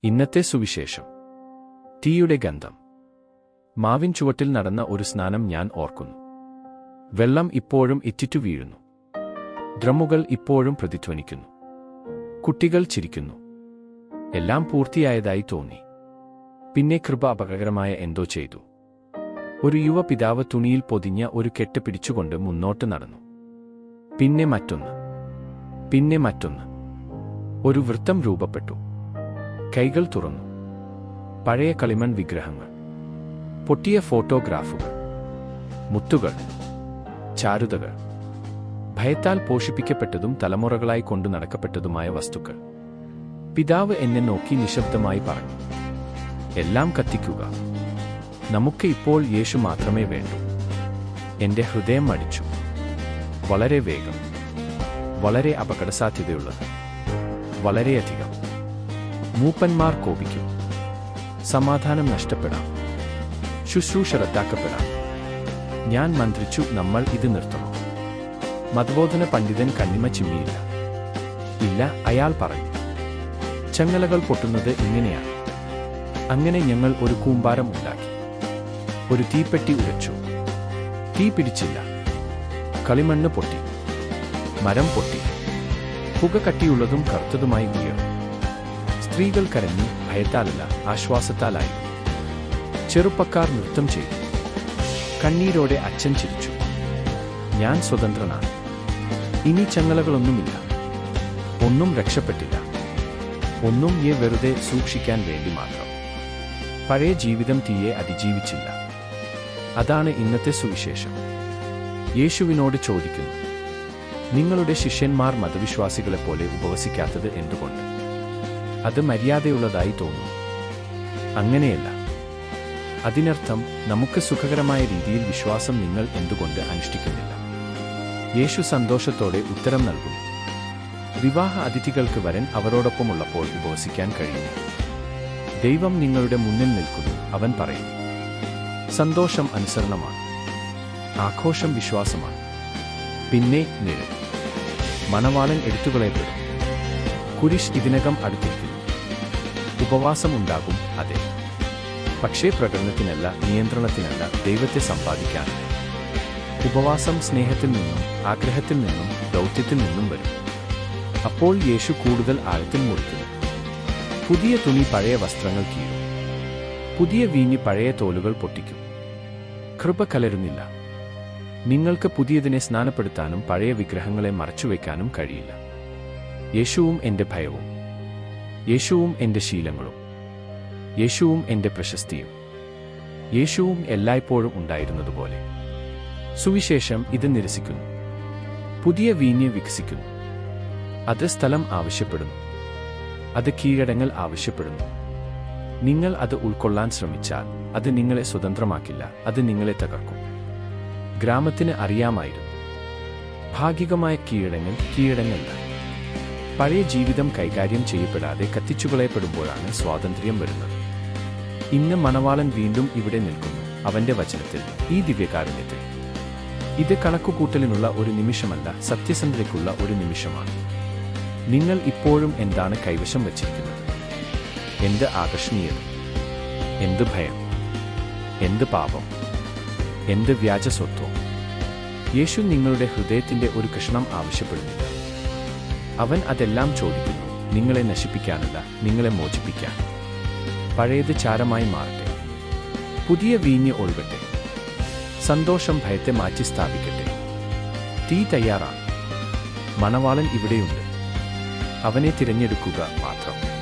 ഇന്നത്തെ സുവിശേഷം. തീയുടെ ഗന്ധം. മാവിൻ ചുവട്ടിൽ നടന്ന ഒരു സ്നാനം ഞാൻ ഓർക്കുന്നു. വെള്ളം ഇപ്പോഴും ഇറ്റിറ്റു വീഴുന്നു. ഡ്രമ്മുകൾ ഇപ്പോഴും പ്രതിധ്വനിക്കുന്നു. കുട്ടികൾ ചിരിക്കുന്നു. എല്ലാം പൂർത്തിയായതായി തോന്നി. പിന്നെ കൃപ അപകടകരമായ എന്തോ ചെയ്തു. ഒരു യുവ പിതാവ് തുണിയിൽ പൊതിഞ്ഞ ഒരു കെട്ട് പിടിച്ചുകൊണ്ട് മുന്നോട്ട് നടന്നു. പിന്നെ മറ്റൊന്ന്. പിന്നെ മറ്റൊന്ന്. ഒരു വൃത്തം രൂപപ്പെട്ടു. കൈകൾ തുറന്നു. പഴയ കളിമൺ വിഗ്രഹങ്ങൾ, പൊട്ടിയ ഫോട്ടോഗ്രാഫുകൾ, മുത്തുകൾ, ചാരുതകൾ, ഭയത്താൽ പോഷിപ്പിക്കപ്പെട്ടതും തലമുറകളായി കൊണ്ടു നടക്കപ്പെട്ടതുമായ വസ്തുക്കൾ. പിതാവ് എന്നെ നോക്കി നിശബ്ദമായി പറഞ്ഞു, എല്ലാം കത്തിക്കുക. നമുക്ക് ഇപ്പോൾ യേശു മാത്രമേ വേണ്ടൂ. എന്റെ ഹൃദയം അടിച്ചു. വളരെ വേഗം, വളരെ അപകടസാധ്യതയുള്ളത്, വളരെയധികം. മൂപ്പന്മാർ കോപിക്കും. സമാധാനം നഷ്ടപ്പെടാം. ശുശ്രൂഷ റദ്ദാക്കപ്പെടാം. ഞാൻ മന്ത്രിച്ചു, നമ്മൾ ഇത് നിർത്തണം. മതബോധന പണ്ഡിതൻ കണ്ണിമ ചിമ്മിയില്ല. ഇല്ല, അയാൾ പറഞ്ഞു. ചങ്ങലകൾ പൊട്ടുന്നത് ഇങ്ങനെയാണ്. അങ്ങനെ ഞങ്ങൾ ഒരു കൂമ്പാരം ഉണ്ടാക്കി. ഒരു തീപ്പെട്ടി ഉരച്ചു. തീ പിടിച്ചില്ല. കളിമണ്ണ് പൊട്ടി. മരം പൊട്ടി. പുക കട്ടിയുള്ളതും കറുത്തതുമായി ഉയർന്നു. സ്ത്രീകൾ കരഞ്ഞു, ഭയത്താലല്ല ആശ്വാസത്താലായി. ചെറുപ്പക്കാർ നൃത്തം ചെയ്തു. കണ്ണീരോടെ അച്ഛൻ ചിരിച്ചു. ഞാൻ സ്വതന്ത്രനാണ്. ഇനി ചങ്ങലകളൊന്നുമില്ല. ഒന്നും രക്ഷപ്പെട്ടില്ല. ഒന്നും വെറുതെ സൂക്ഷിക്കാൻ വേണ്ടി മാത്രം. പഴയ ജീവിതം തീയെ അതിജീവിച്ചില്ല. അതാണ് ഇന്നത്തെ സുവിശേഷം. യേശുവിനോട് ചോദിക്കുന്നു, നിങ്ങളുടെ ശിഷ്യന്മാർ മതവിശ്വാസികളെപ്പോലെ ഉപവസിക്കാത്തത് എന്തുകൊണ്ട്? അത് മര്യാദയുള്ളതായി തോന്നുന്നു. അങ്ങനെയല്ല. അതിനർത്ഥം നമുക്ക് സുഖകരമായ രീതിയിൽ വിശ്വാസം നിങ്ങൾ എന്തുകൊണ്ട് അനുഷ്ഠിക്കുന്നില്ല? യേശു സന്തോഷത്തോടെ ഉത്തരം നൽകുന്നു. വിവാഹ അതിഥികൾക്ക് വരൻ അവരോടൊപ്പമുള്ളപ്പോൾ ഉപവസിക്കാൻ കഴിയുന്നു. ദൈവം നിങ്ങളുടെ മുന്നിൽ നിൽക്കുന്നു, അവൻ പറയുന്നു. സന്തോഷം അനുസരണമാണ്. ആഘോഷം വിശ്വാസമാണ്. പിന്നെ നിഴൽ. മണവാളൻ എടുത്തുകളയപ്പെടും. കുരിശ് ഇതിനകം അടുത്തിരിക്കുന്നു. ഉപവാസം ഉണ്ടാകും, അതെ. പക്ഷേ പ്രകടനത്തിനല്ല, നിയന്ത്രണത്തിനല്ല, ദൈവത്തെ സമ്പാദിക്കാൻ. ഉപവാസം സ്നേഹത്തിൽ നിന്നും, ആഗ്രഹത്തിൽ നിന്നും, ദൗത്യത്തിൽ നിന്നും വരും. അപ്പോൾ യേശു കൂടുതൽ ആഴത്തിൽ മുറിക്കുന്നു. പുതിയ തുണി പഴയ വസ്ത്രങ്ങൾ കീഴും. പുതിയ വീഞ്ഞ് പഴയ തോലുകൾ പൊട്ടിക്കും. കൃപ കലരുന്നില്ല. നിങ്ങൾക്ക് പുതിയതിനെ സ്നാനപ്പെടുത്താനും പഴയ വിഗ്രഹങ്ങളെ മറച്ചുവെക്കാനും കഴിയില്ല. യേശുവും എൻ്റെ ഭയവും, യേശുവും എൻ്റെ ശീലങ്ങളും, യേശുവും എൻ്റെ പ്രശസ്തിയും, യേശുവും എല്ലായ്പ്പോഴും ഉണ്ടായിരുന്നതുപോലെ. സുവിശേഷം ഇത് നിരസിക്കുന്നു. പുതിയ വീഞ്ഞ് വികസിക്കുന്നു. അത് സ്ഥലം ആവശ്യപ്പെടുന്നു. അത് കീഴടങ്ങൽ ആവശ്യപ്പെടുന്നു. നിങ്ങൾ അത് ഉൾക്കൊള്ളാൻ ശ്രമിച്ചാൽ അത് നിങ്ങളെ സ്വതന്ത്രമാക്കില്ല, അത് നിങ്ങളെ തകർക്കും. ഗ്രാമത്തിന് അറിയാമായിരുന്നു. ഭാഗികമായ കീഴടങ്ങല്ല. പഴയ ജീവിതം കൈകാര്യം ചെയ്യപ്പെടാതെ കത്തിച്ചുകളയപ്പെടുമ്പോഴാണ് സ്വാതന്ത്ര്യം വരുന്നത്. ഇന്ന് മണവാളൻ വീണ്ടും ഇവിടെ നിൽക്കുന്നു, അവന്റെ വചനത്തിൽ, ഈ ദിവ്യകാരുണ്യത്തിൽ. ഇത് കണക്കുകൂട്ടലിനുള്ള ഒരു നിമിഷമല്ല, സത്യസന്ധതയ്ക്കുള്ള ഒരു നിമിഷമാണ്. നിങ്ങൾ ഇപ്പോഴും എന്താണ് കൈവശം വച്ചിരിക്കുന്നത്? എന്ത് ആകർഷണീയത, എന്ത് ഭയം, എന്ത് പാപം, എന്ത് വ്യാജ സ്വത്വം? യേശു നിങ്ങളുടെ ഹൃദയത്തിന്റെ ഒരു കഷണം ആവശ്യപ്പെടുന്നില്ല. അവൻ അതെല്ലാം ചോദിക്കുന്നു, നിങ്ങളെ നശിപ്പിക്കാനല്ല, നിങ്ങളെ മോചിപ്പിക്കാൻ. പഴയത് ചാരമായി മാറട്ടെ. പുതിയ വീഞ്ഞ് ഒഴുകട്ടെ. സന്തോഷം ഭയത്തെ മാറ്റി സ്ഥാപിക്കട്ടെ. തീ തയ്യാറാണ്. മണവാളൻ ഇവിടെയുണ്ട്. അവനെ തിരഞ്ഞെടുക്കുക മാത്രം.